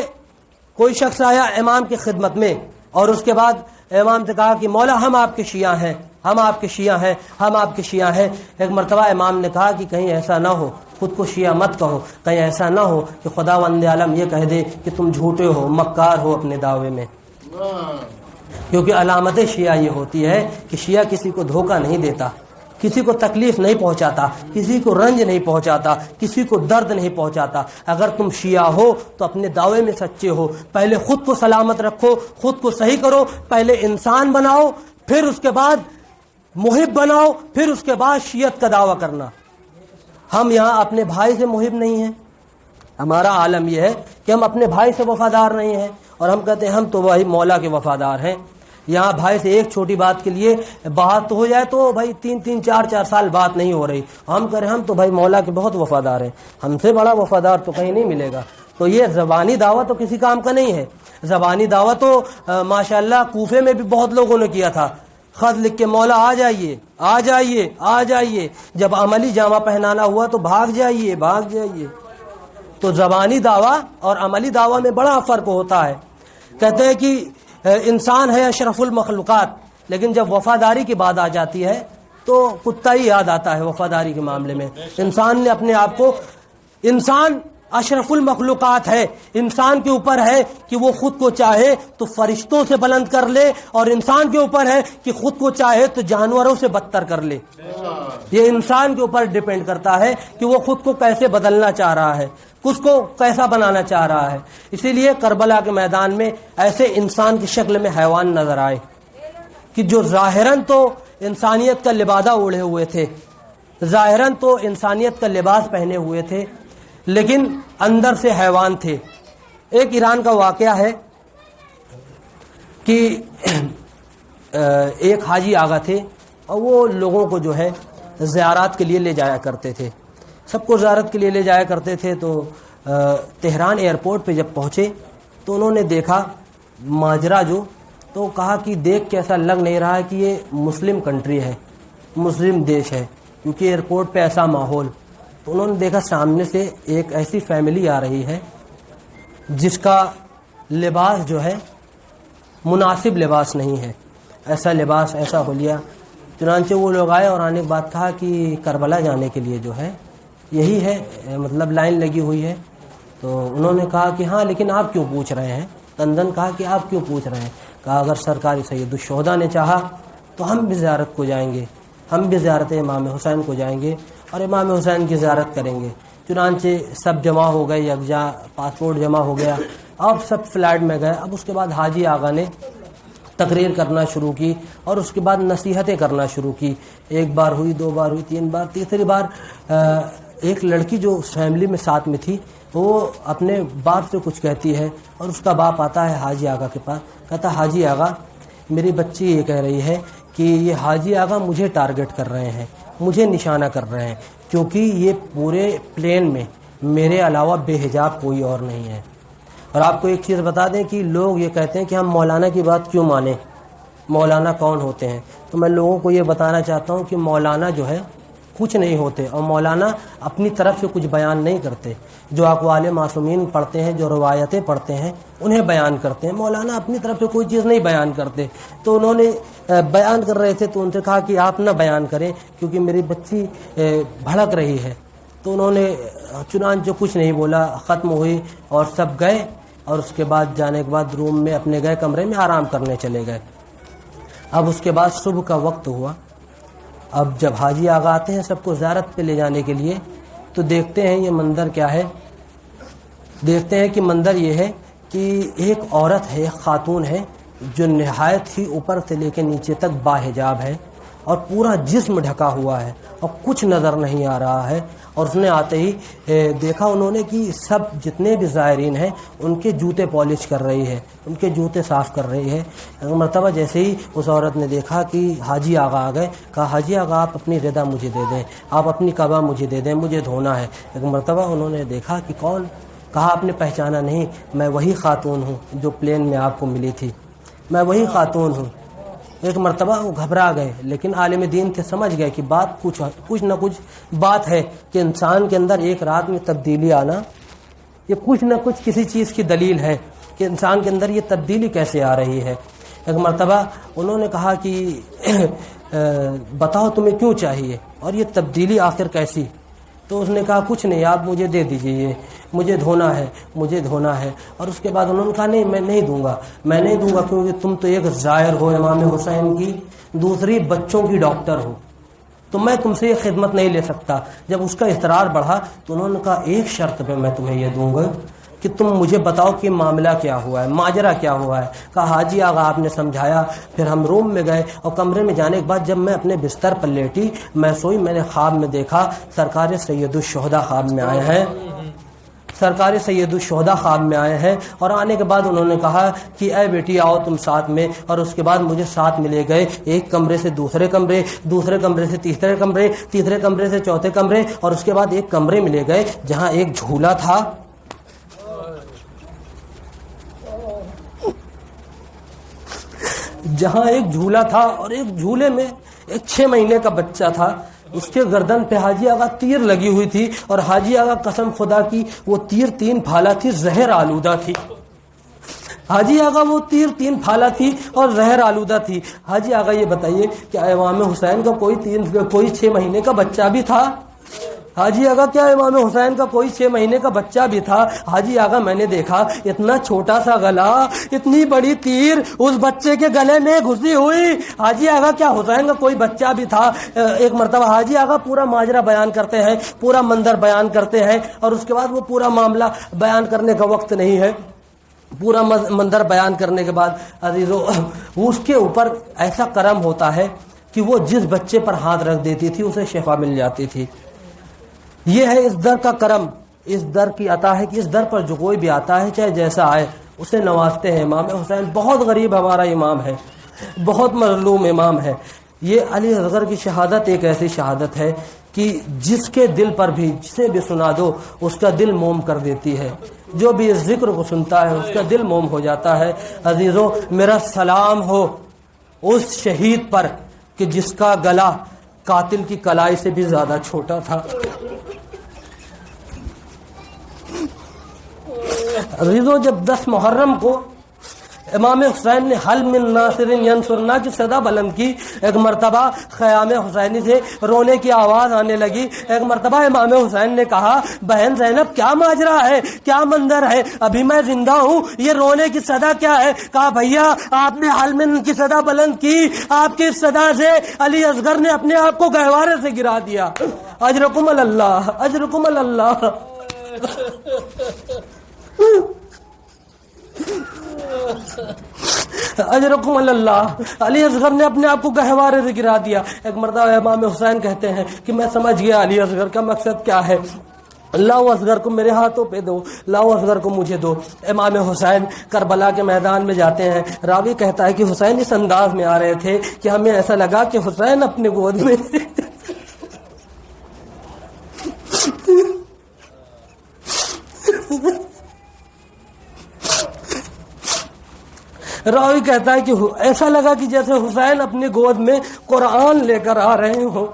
کوئی شخص آیا امام کی خدمت میں اور اس کے بعد امام سے کہا کہ مولا ہم آپ کے شیعہ ہیں, ہم آپ کے شیعہ ہیں, ہم آپ کے شیعہ ہیں. ایک مرتبہ امام نے کہا کہ کہیں ایسا نہ ہو, خود کو شیعہ مت کہو, کہیں ایسا نہ ہو کہ خداوند عالم یہ کہہ دے کہ تم جھوٹے ہو, مکار ہو اپنے دعوے میں. کیونکہ علامت شیعہ یہ ہوتی ہے کہ شیعہ کسی کو دھوکہ نہیں دیتا, کسی کو تکلیف نہیں پہنچاتا, کسی کو رنج نہیں پہنچاتا, کسی کو درد نہیں پہنچاتا. اگر تم شیعہ ہو تو اپنے دعوے میں سچے ہو. پہلے خود کو سلامت رکھو, خود کو صحیح کرو, پہلے انسان بناؤ, پھر اس کے بعد محب بناؤ, پھر اس کے بعد شیعت کا دعویٰ کرنا. ہم یہاں اپنے بھائی سے محب نہیں ہیں. ہمارا عالم یہ ہے کہ ہم اپنے بھائی سے وفادار نہیں ہیں, اور ہم کہتے ہیں ہم تو وہی مولا کے وفادار ہیں. یہاں بھائی سے ایک چھوٹی بات کے لیے بات ہو جائے تو بھائی 3-3 4-4 سال بات نہیں ہو رہی, ہم کریں ہم تو بھائی مولا کے بہت وفادار ہیں, ہم سے بڑا وفادار تو کہیں نہیں ملے گا. تو یہ زبانی دعویٰ تو کسی کام کا نہیں ہے. زبانی دعویٰ تو ماشاءاللہ کوفے میں بھی بہت لوگوں نے کیا تھا, خط لکھ کے مولا آ جائیے, آ جائیے, آ جائیے. جب عملی جامہ پہنانا ہوا تو بھاگ جائیے, بھاگ جائیے. تو زبانی دعویٰ اور عملی دعویٰ میں بڑا فرق ہوتا ہے. کہتے ہیں کہ انسان ہے اشرف المخلوقات, لیکن جب وفاداری کی بات آ جاتی ہے تو کتا ہی یاد آتا ہے. وفاداری کے معاملے میں انسان نے اپنے آپ کو, انسان اشرف المخلوقات ہے, انسان کے اوپر ہے کہ وہ خود کو چاہے تو فرشتوں سے بلند کر لے, اور انسان کے اوپر ہے کہ خود کو چاہے تو جانوروں سے بدتر کر لے. یہ انسان کے اوپر ڈیپینڈ کرتا ہے کہ وہ خود کو کیسے بدلنا چاہ رہا ہے, اس کو کیسا بنانا چاہ رہا ہے. اسی لیے کربلا کے میدان میں ایسے انسان کی شکل میں حیوان نظر آئے کہ جو ظاہراً تو انسانیت کا لبادہ اوڑھے ہوئے تھے, ظاہراً تو انسانیت کا لباس پہنے ہوئے تھے, لیکن اندر سے حیوان تھے. ایک ایران کا واقعہ ہے کہ ایک حاجی آغا تھے اور وہ لوگوں کو جو ہے زیارات کے لیے لے جایا کرتے تھے, سب کو زیارت کے لیے لے جایا کرتے تھے. تو تہران ایئرپورٹ پہ جب پہنچے تو انہوں نے دیکھا ماجرا جو, تو کہا کہ دیکھ کے ایسا لگ نہیں رہا ہے کہ یہ مسلم کنٹری ہے, مسلم دیش ہے, کیونکہ ایئرپورٹ پہ ایسا ماحول. تو انہوں نے دیکھا سامنے سے ایک ایسی فیملی آ رہی ہے جس کا لباس جو ہے مناسب لباس نہیں ہے, ایسا لباس, ایسا حلیہ. چنانچہ وہ لوگ آئے اور آنے کے بعد کہا کہ کربلا جانے کے لیے جو ہے یہی ہے, مطلب لائن لگی ہوئی ہے. تو انہوں نے کہا کہ ہاں لیکن آپ کیوں پوچھ رہے ہیں؟ تندن کہا کہ آپ کیوں پوچھ رہے ہیں؟ کہا اگر سرکار سید الشہداء نے چاہا تو ہم بھی زیارت کو جائیں گے, ہم بھی زیارت امام حسین کو جائیں گے اور امام حسین کی زیارت کریں گے. چنانچہ سب جمع ہو گئے, یکجا پاسپورٹ جمع ہو گیا, اب سب فلائٹ میں گئے. اب اس کے بعد حاجی آغا نے تقریر کرنا شروع کی اور اس کے بعد نصیحتیں کرنا شروع کی. ایک بار ہوئی, 2 بار ہوئی, 3 بار, تیسری بار ایک لڑکی جو فیملی میں ساتھ میں تھی وہ اپنے باپ سے کچھ کہتی ہے اور اس کا باپ آتا ہے حاجی آغا کے پاس, کہتا حاجی آغا میری بچی یہ کہہ رہی ہے کہ یہ حاجی آغا مجھے ٹارگٹ کر رہے ہیں, مجھے نشانہ کر رہے ہیں, کیونکہ یہ پورے پلین میں میرے علاوہ بے حجاب کوئی اور نہیں ہے. اور آپ کو ایک چیز بتا دیں کہ لوگ یہ کہتے ہیں کہ ہم مولانا کی بات کیوں مانیں, مولانا کون ہوتے ہیں؟ تو میں لوگوں کو یہ بتانا چاہتا ہوں کہ مولانا جو ہے کچھ نہیں ہوتے, اور مولانا اپنی طرف سے کچھ بیان نہیں کرتے. جو اقوال معصومین پڑھتے ہیں, جو روایتیں پڑھتے ہیں انہیں بیان کرتے ہیں. مولانا اپنی طرف سے کوئی چیز نہیں بیان کرتے. تو انہوں نے بیان کر رہے تھے تو ان سے کہا کہ آپ نہ بیان کریں کیونکہ میری بچی بھڑک رہی ہے. تو انہوں نے چنانچہ کچھ نہیں بولا, ختم ہوئی اور سب گئے, اور اس کے بعد جانے کے بعد روم میں اپنے گئے, کمرے میں آرام کرنے چلے گئے. اب اس کے بعد صبح کا وقت ہوا. اب جب حاجی آغا آتے ہیں سب کو زیارت پہ لے جانے کے لیے تو دیکھتے ہیں یہ منظر کیا ہے. دیکھتے ہیں کہ منظر یہ ہے کہ ایک عورت ہے, ایک خاتون ہے جو نہایت ہی اوپر سے لے کے نیچے تک باحجاب ہے اور پورا جسم ڈھکا ہوا ہے اور کچھ نظر نہیں آ رہا ہے. اور اس نے آتے ہی دیکھا انہوں نے کہ سب جتنے بھی زائرین ہیں ان کے جوتے پالش کر رہی ہے, ان کے جوتے صاف کر رہی ہے. مرتبہ جیسے ہی اس عورت نے دیکھا کہ حاجی آغا آ گئے, کہا حاجی آغا آپ اپنی ردا مجھے دے دیں, آپ اپنی قبا مجھے دے دیں, مجھے دھونا ہے. ایک مرتبہ انہوں نے دیکھا کہ کون, کہا آپ نے پہچانا نہیں, میں وہی خاتون ہوں جو پلین میں آپ کو ملی تھی, میں وہی خاتون ہوں. ایک مرتبہ وہ گھبرا گئے, لیکن عالم دین تھے, سمجھ گئے کہ بات کچھ نہ کچھ بات ہے کہ انسان کے اندر ایک رات میں تبدیلی آنا یہ کچھ نہ کچھ کسی چیز کی دلیل ہے کہ انسان کے اندر یہ تبدیلی کیسے آ رہی ہے. ایک مرتبہ انہوں نے کہا کہ بتاؤ تمہیں کیوں چاہیے اور یہ تبدیلی آخر کیسی. تو اس نے کہا کچھ نہیں, آپ مجھے دے دیجئے, یہ مجھے دھونا ہے, مجھے دھونا ہے. اور اس کے بعد انہوں نے کہا نہیں میں نہیں دوں گا, میں نہیں دوں گا کیونکہ تم تو ایک زائر ہو امام حسین کی, دوسری بچوں کی ڈاکٹر ہو, تو میں تم سے یہ خدمت نہیں لے سکتا. جب اس کا اصرار بڑھا تو انہوں نے کہا ایک شرط پہ میں تمہیں یہ دوں گا کہ تم مجھے بتاؤ کہ معاملہ کیا ہوا ہے, ماجرا کیا ہوا ہے. کہا حاجی آغا آپ نے سمجھایا. پھر ہم روم میں گئے اور کمرے میں جانے کے بعد جب میں اپنے بستر پر لیٹی, میں سوئی, میں نے خواب میں دیکھا سرکار سید الشہداء خواب میں آئے ہیں, سرکار سید الشہداء خواب میں آئے ہیں. اور آنے کے بعد انہوں نے کہا کہ اے بیٹی آؤ تم ساتھ میں. اور اس کے بعد مجھے ساتھ میں لے گئے, ایک کمرے سے دوسرے کمرے, دوسرے کمرے سے تیسرے کمرے, تیسرے کمرے سے چوتھے کمرے, اور اس کے بعد ایک کمرے میں لے گئے جہاں ایک جھولا تھا, جہاں ایک جھولا تھا اور ایک جھولے میں ایک 6 مہینے کا بچہ تھا. اس کے گردن پہ حاجی آغا تیر لگی ہوئی تھی اور حاجی آغا قسم خدا کی وہ تیر 3 پھالا تھی, زہر آلودہ تھی. حاجی آغا وہ تیر 3 پھالا تھی اور زہر آلودہ تھی. حاجی آغا یہ بتائیے کہ امام حسین کا کوئی 6 مہینے کا بچہ بھی تھا؟ حاجی آغا کیا امام حسین کا کوئی 6 مہینے کا بچہ بھی تھا؟ حاجی آغا میں نے دیکھا اتنا چھوٹا سا گلا, اتنی بڑی تیر اس بچے کے گلے میں گھسی ہوئی. حاجی آغا کیا حسین کا کوئی بچہ بھی تھا؟ ایک مرتبہ حاجی آغا پورا ماجرا بیان کرتے ہیں, پورا منظر بیان کرتے ہیں, اور اس کے بعد وہ پورا معاملہ بیان کرنے کا وقت نہیں ہے. پورا منظر بیان کرنے کے بعد عزیزو اس کے اوپر ایسا کرم ہوتا ہے کہ وہ جس بچے پر ہاتھ رکھ دیتی تھی اسے شفا مل جاتی تھی. یہ ہے اس در کا کرم, اس در کی عطا ہے کہ اس در پر جو کوئی بھی آتا ہے چاہے جیسا آئے اسے نوازتے ہیں. امام حسین بہت غریب ہمارا امام ہے, بہت مظلوم امام ہے. یہ علی اصغر کی شہادت ایک ایسی شہادت ہے کہ جس کے دل پر بھی جسے بھی سنا دو اس کا دل موم کر دیتی ہے. جو بھی اس ذکر کو سنتا ہے اس کا دل موم ہو جاتا ہے. عزیزو میرا سلام ہو اس شہید پر کہ جس کا گلا قاتل کی کلائی سے بھی زیادہ چھوٹا تھا. عزیزو جب 10 محرم کو امام حسین نے حل من ناصر ینصرنا کی صدا بلند کی, ایک مرتبہ خیام حسینی سے رونے کی آواز آنے لگی. ایک مرتبہ امام حسین نے کہا بہن زینب کیا ماجرا ہے, کیا منظر ہے, ابھی میں زندہ ہوں, یہ رونے کی صدا کیا ہے؟ کہا بھیا آپ نے حل من کی صدا بلند کی, آپ کی صدا سے علی اصغر نے اپنے آپ کو گہوارے سے گرا دیا. اجرکم اللہ, اجرکم اللہ. اجرکم اللہ, علی اصغر نے اپنے آپ کو گہوارے سے گرا دیا. ایک مرتبہ امام حسین کہتے ہیں کہ میں سمجھ گیا علی اصغر کا مقصد کیا ہے, لاؤ اصغر کو میرے ہاتھوں پہ دو, لاؤ اصغر کو مجھے دو. امام حسین کربلا کے میدان میں جاتے ہیں. راوی کہتا ہے کہ حسین اس انداز میں آ رہے تھے کہ ہمیں ایسا لگا کہ حسین اپنے گود میں راوی کہتا ہے کہ ایسا لگا کہ جیسے حسین اپنی گود میں قرآن لے کر آ رہے ہوں,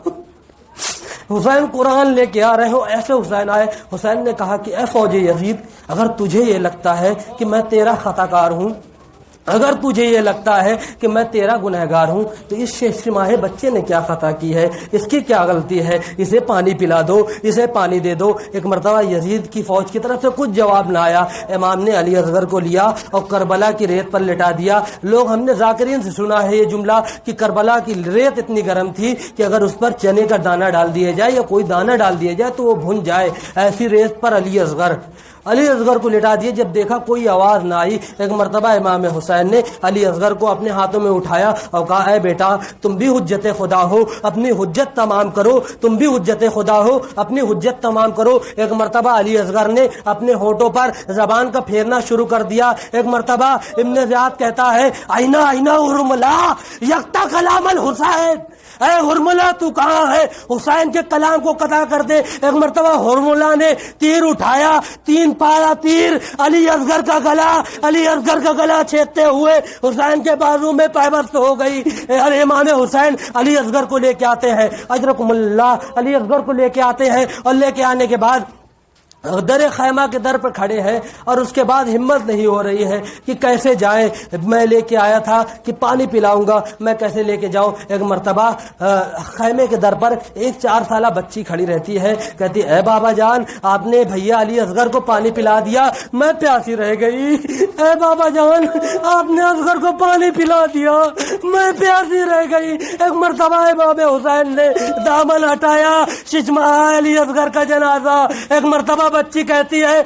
حسین قرآن لے کے آ رہے ہوں, ایسے حسین آئے. حسین نے کہا کہ اے فوج یزید, اگر تجھے یہ لگتا ہے کہ میں تیرا خطا کار ہوں اگر تجھے یہ لگتا ہے کہ میں تیرا گنہگار ہوں تو اس 6 ماہ بچے نے کیا خطا کی ہے، اس کی کیا غلطی ہے، اسے پانی پلا دو، اسے پانی دے دو۔ ایک مرتبہ یزید کی فوج کی طرف سے کچھ جواب نہ آیا، امام نے علی اصغر کو لیا اور کربلا کی ریت پر لٹا دیا۔ لوگ ہم نے ذاکرین سے سنا ہے یہ جملہ کہ کربلا کی ریت اتنی گرم تھی کہ اگر اس پر چنے کا دانہ ڈال دیا جائے یا کوئی دانہ ڈال دیا جائے تو وہ بھن جائے، ایسی ریت پر علی اصغر کو لٹا دیے۔ جب دیکھا کوئی آواز نہ آئی، ایک مرتبہ امام حسین نے علی اصغر کو اپنے ہاتھوں میں اٹھایا اور کہا اے بیٹا تم بھی حجت خدا ہو، اپنی حجت تمام کرو، تم بھی حجت خدا ہو، اپنی حجت تمام کرو۔ ایک مرتبہ علی اصغر نے اپنے ہونٹوں پر زبان کا پھیرنا شروع کر دیا۔ ایک مرتبہ ابن زیاد کہتا ہے آئینہ آئینہ ارملا یکتا کلام الحسین، اے ہرملا تو کہاں ہے، حسین کے کلام کو قطع کر دے۔ ایک مرتبہ ہرملا نے تیر اٹھایا، 3 پارا تیر علی اصغر کا گلا چھیدتے ہوئے حسین کے بازو میں پیوست ہو گئی۔ ارے امام حسین علی اصغر کو لے کے آتے ہیں، اجرکم اللہ، علی اصغر کو لے کے آتے ہیں اور لے کے آنے کے بعد در خیمہ کے در پر کھڑے ہیں اور اس کے بعد ہمت نہیں ہو رہی ہے کہ کیسے جائیں۔ میں لے کے آیا تھا کہ پانی پلاؤں گا، میں کیسے لے کے جاؤں۔ ایک مرتبہ خیمے کے در پر ایک 4 سالہ بچی کھڑی رہتی ہے، کہتی اے بابا جان آپ نے بھیا علی اصغر کو پانی پلا دیا، میں پیاسی رہ گئی۔ اے بابا جان آپ نے اصغر کو پانی پلا دیا، میں پیاسی رہ گئی۔ ایک مرتبہ امام حسین نے دامن ہٹایا، ششما علی اصغر کا جنازہ۔ ایک مرتبہ بچی کہتی ہے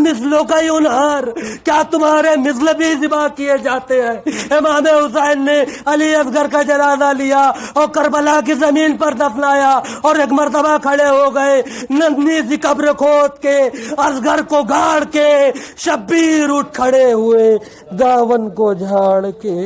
مثلوں کا ینہر، کیا تمہارے مثل بھی ذبح کیے جاتے ہیں؟ امام حسین نے علی اصغر کا جنازہ لیا اور کربلا کی زمین پر دفنایا اور ایک مرتبہ کھڑے ہو گئے، ننھی سی قبر کھود کے اصغر کو گاڑ کے شبیر اٹھ کھڑے ہوئے گاون کو جھاڑ کے۔